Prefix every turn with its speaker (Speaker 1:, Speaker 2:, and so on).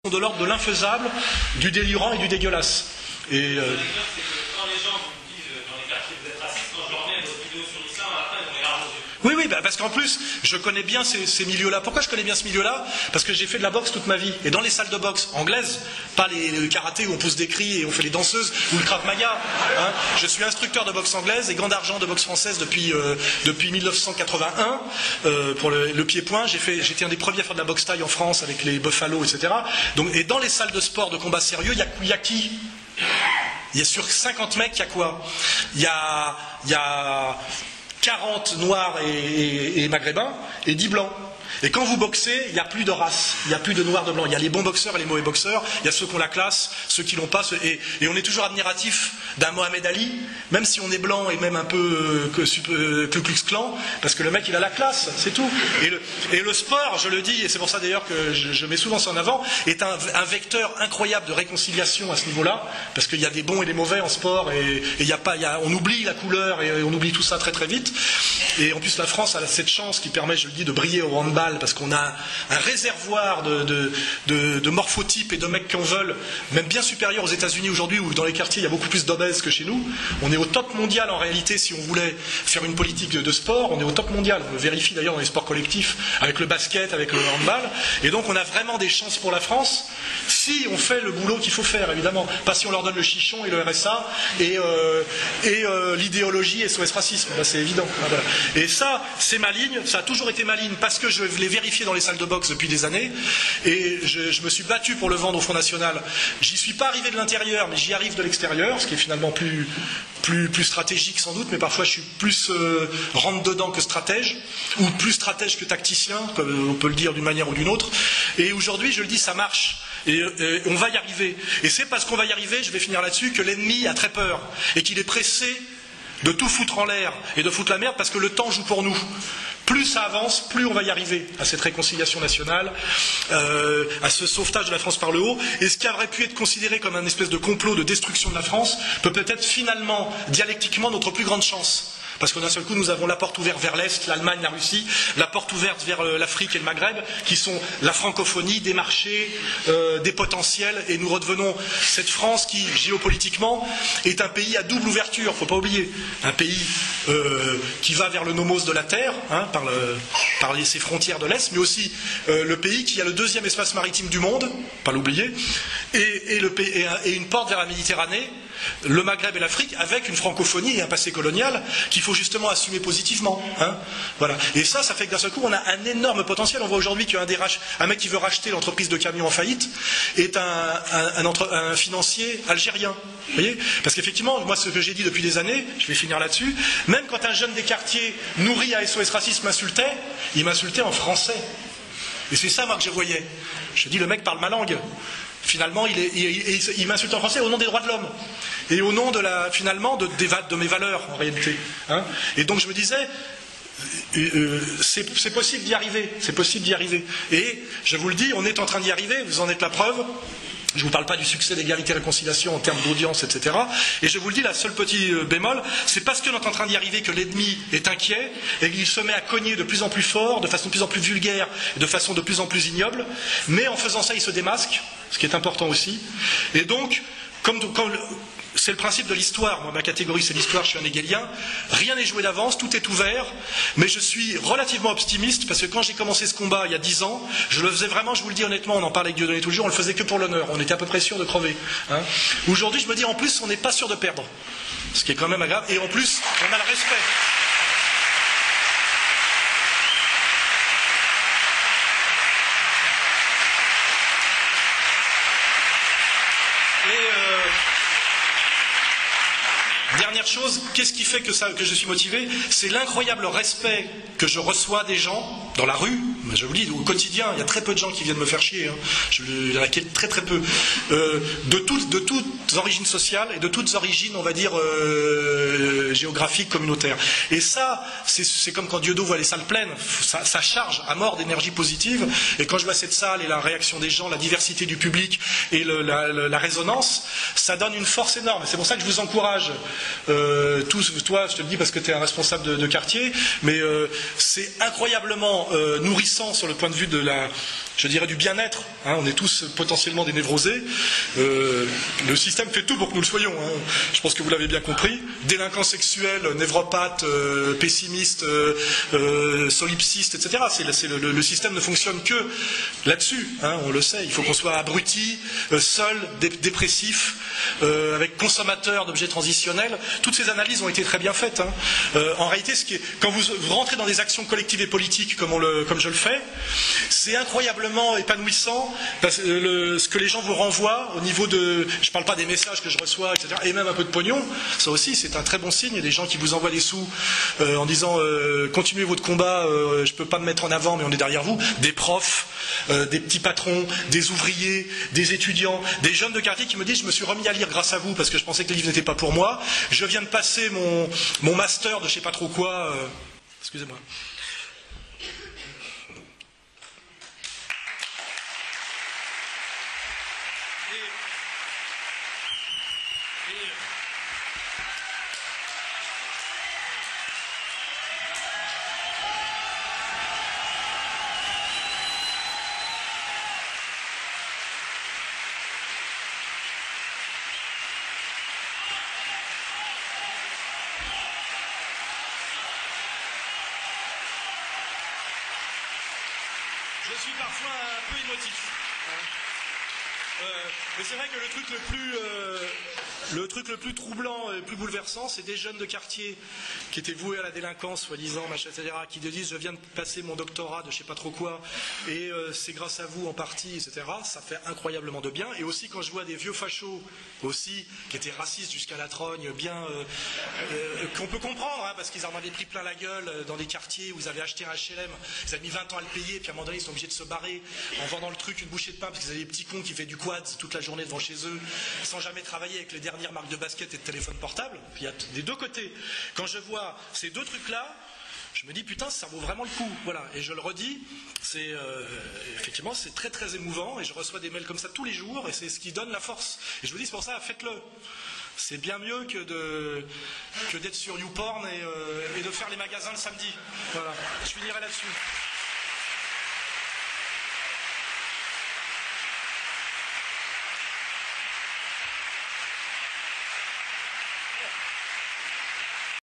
Speaker 1: de l'ordre de l'infaisable, du délirant et du dégueulasse. Et
Speaker 2: la rigueur, c'est que quand les gens vous disent dans les quartiers vous êtes raciste, quand je leur mets votre vidéo sur l'islam, après ils vont les larmes aux yeux.
Speaker 1: oui, oui, parce qu'en plus, je connais bien ces milieux-là. Pourquoi je connais bien ce milieu-là? Parce que j'ai fait de la boxe toute ma vie. Et dans les salles de boxe anglaises, pas les karatés où on pousse des cris et on fait les danseuses, ou le Krav Maga. Hein, je suis instructeur de boxe anglaise et grand d'argent de boxe française depuis 1981 pour le pied-point. J'étais un des premiers à faire de la boxe thaï en France avec les Buffalo, etc. Donc, et dans les salles de sport de combat sérieux, il y a qui? Il y a sur 50 mecs, il y a quoi? Il y a 40 noirs et maghrébins et 10 blancs. Et quand vous boxez, il n'y a plus de race, il n'y a plus de noirs, de blancs. Il y a les bons boxeurs et les mauvais boxeurs, il y a ceux qui ont la classe, ceux qui l'ont pas. Et on est toujours admiratif d'un Mohamed Ali, même si on est blanc et même un peu Ku Klux Klan, parce que le mec il a la classe, c'est tout. Et le sport, je le dis, et c'est pour ça d'ailleurs que je mets souvent ça en avant, est un vecteur incroyable de réconciliation à ce niveau-là, parce qu'il y a des bons et des mauvais en sport, et on oublie la couleur et on oublie tout ça très très vite. Et en plus la France a cette chance qui permet, je le dis, de briller au handball, parce qu'on a un réservoir de morphotypes et de mecs qu'on veut, même bien supérieur aux États-Unis aujourd'hui, où dans les quartiers il y a beaucoup plus d'obèses que chez nous. On est au top mondial en réalité. Si on voulait faire une politique de sport, on est au top mondial. On le vérifie d'ailleurs dans les sports collectifs, avec le basket, avec le handball. Et donc on a vraiment des chances pour la France, si on fait le boulot qu'il faut faire, évidemment. Pas si on leur donne le chichon et le RSA et l'idéologie SOS Racisme. Là, c'est évident. Voilà. Et ça, c'est ma ligne. Ça a toujours été ma ligne, parce que je l'ai vérifié dans les salles de boxe depuis des années. Et je me suis battu pour le vendre au Front National. J'y suis pas arrivé de l'intérieur, mais j'y arrive de l'extérieur, ce qui est finalement plus stratégique sans doute, mais parfois je suis plus rentre-dedans que stratège, ou plus stratège que tacticien, comme on peut le dire d'une manière ou d'une autre. Et aujourd'hui, je le dis, ça marche. Et on va y arriver. Et c'est parce qu'on va y arriver, je vais finir là-dessus, que l'ennemi a très peur, et qu'il est pressé de tout foutre en l'air et de foutre la merde, parce que le temps joue pour nous. Plus ça avance, plus on va y arriver à cette réconciliation nationale, à ce sauvetage de la France par le haut. Et ce qui aurait pu être considéré comme un espèce de complot de destruction de la France peut peut-être finalement, dialectiquement, notre plus grande chance. Parce que d'un seul coup, nous avons la porte ouverte vers l'Est, l'Allemagne, la Russie, la porte ouverte vers l'Afrique et le Maghreb, qui sont la francophonie, des marchés, des potentiels, et nous redevenons cette France qui, géopolitiquement, est un pays à double ouverture, faut pas oublier. Un pays qui va vers le nomos de la Terre, hein, par ses frontières de l'Est, mais aussi le pays qui a le deuxième espace maritime du monde, pas l'oublier, et une porte vers la Méditerranée, le Maghreb et l'Afrique, avec une francophonie et un passé colonial qu'il faut justement assumer positivement. Hein, voilà. Et ça fait que d'un seul coup, on a un énorme potentiel. On voit aujourd'hui qu'un mec qui veut racheter l'entreprise de camions en faillite est un financier algérien. Vous voyez ? Parce qu'effectivement, moi, ce que j'ai dit depuis des années, je vais finir là-dessus, même quand un jeune des quartiers nourri à SOS Racisme m'insultait, il m'insultait en français. Et c'est ça, moi, que je voyais. Je dis, le mec parle ma langue. Finalement, il m'insulte en français au nom des droits de l'homme et au nom de mes valeurs en réalité. Hein, et donc je me disais, c'est possible d'y arriver, c'est possible d'y arriver. Et je vous le dis, on est en train d'y arriver. Vous en êtes la preuve. Je ne vous parle pas du succès d'égalité et réconciliation en termes d'audience, etc. Et je vous le dis, la seule petit bémol, c'est parce qu'on est en train d'y arriver que l'ennemi est inquiet et qu'il se met à cogner de plus en plus fort, de façon de plus en plus vulgaire, de façon de plus en plus ignoble. Mais en faisant ça, il se démasque, ce qui est important aussi. Et donc, comme c'est le principe de l'histoire. Moi, ma catégorie, c'est l'histoire, je suis un hegelien. Rien n'est joué d'avance, tout est ouvert. Mais je suis relativement optimiste, parce que quand j'ai commencé ce combat il y a 10 ans, je le faisais vraiment, je vous le dis honnêtement, on en parle avec Dieudonné tous les jours, on le faisait que pour l'honneur. On était à peu près sûr de crever. Hein. Aujourd'hui, je me dis, en plus, on n'est pas sûr de perdre. Ce qui est quand même agréable. Et en plus, on a le respect. Dernière chose, qu'est-ce qui fait que je suis motivé? C'est l'incroyable respect que je reçois des gens dans la rue. Je vous le dis, au quotidien, il y a très peu de gens qui viennent me faire chier. Hein. Il y en a très très peu. De toutes origines sociales et de toutes origines, on va dire, géographiques, communautaires. Et ça, c'est comme quand Dieudo voit les salles pleines. Ça charge à mort d'énergie positive. Et quand je vois cette salle et la réaction des gens, la diversité du public et la résonance, ça donne une force énorme. C'est pour ça que je vous encourage toi, je te le dis parce que tu es un responsable de quartier, mais c'est incroyablement nourrissant sur le point de vue de je dirais du bien-être. Hein, on est tous potentiellement des névrosés. Le système fait tout pour que nous le soyons. Hein. Je pense que vous l'avez bien compris. Délinquants sexuels, névropathes, pessimistes, solipsistes, etc. Le système ne fonctionne que là-dessus. Hein, on le sait. Il faut qu'on soit abruti, seul, dépressif, avec consommateur d'objets transitionnels. Toutes ces analyses ont été très bien faites. Hein. En réalité, quand vous rentrez dans des actions collectives et politiques comme je le fais, c'est incroyablement épanouissant ce que les gens vous renvoient au niveau de... Je ne parle pas des messages que je reçois, etc. Et même un peu de pognon. Ça aussi, c'est un très bon signe. Il y a des gens qui vous envoient des sous en disant continuez votre combat, je ne peux pas me mettre en avant, mais on est derrière vous. Des profs, des petits patrons, des ouvriers, des étudiants, des jeunes de quartier qui me disent je me suis remis à lire grâce à vous parce que je pensais que les livres n'étaient pas pour moi. Je viens de passer mon master de je ne sais pas trop quoi. Excusez-moi. Je suis parfois un peu émotif. Mais c'est vrai que le truc le plus troublant et le plus bouleversant, c'est des jeunes de quartier qui étaient voués à la délinquance, soi-disant, machin, etc., qui te disent je viens de passer mon doctorat de je sais pas trop quoi, et c'est grâce à vous en partie, etc. Ça fait incroyablement de bien. Et aussi quand je vois des vieux fachos aussi, qui étaient racistes jusqu'à la trogne, bien qu'on peut comprendre, hein, parce qu'ils en avaient pris plein la gueule dans des quartiers où ils avaient acheté un HLM, ils avaient mis 20 ans à le payer, et puis à un moment donné ils sont obligés de se barrer en vendant le truc une bouchée de pain, parce qu'ils avaient des petits cons qui fait du quad toute la journée devant chez eux, sans jamais travailler avec les dernières marques de basket et de téléphone portable. Puis il y a des deux côtés. Quand je vois ces deux trucs-là, je me dis putain, ça vaut vraiment le coup. Voilà. Et je le redis, effectivement c'est très très émouvant, et je reçois des mails comme ça tous les jours, et c'est ce qui donne la force. Et je vous dis, c'est pour ça, faites-le. C'est bien mieux que d'être sur YouPorn et de faire les magasins le samedi. Voilà. Je finirai là-dessus.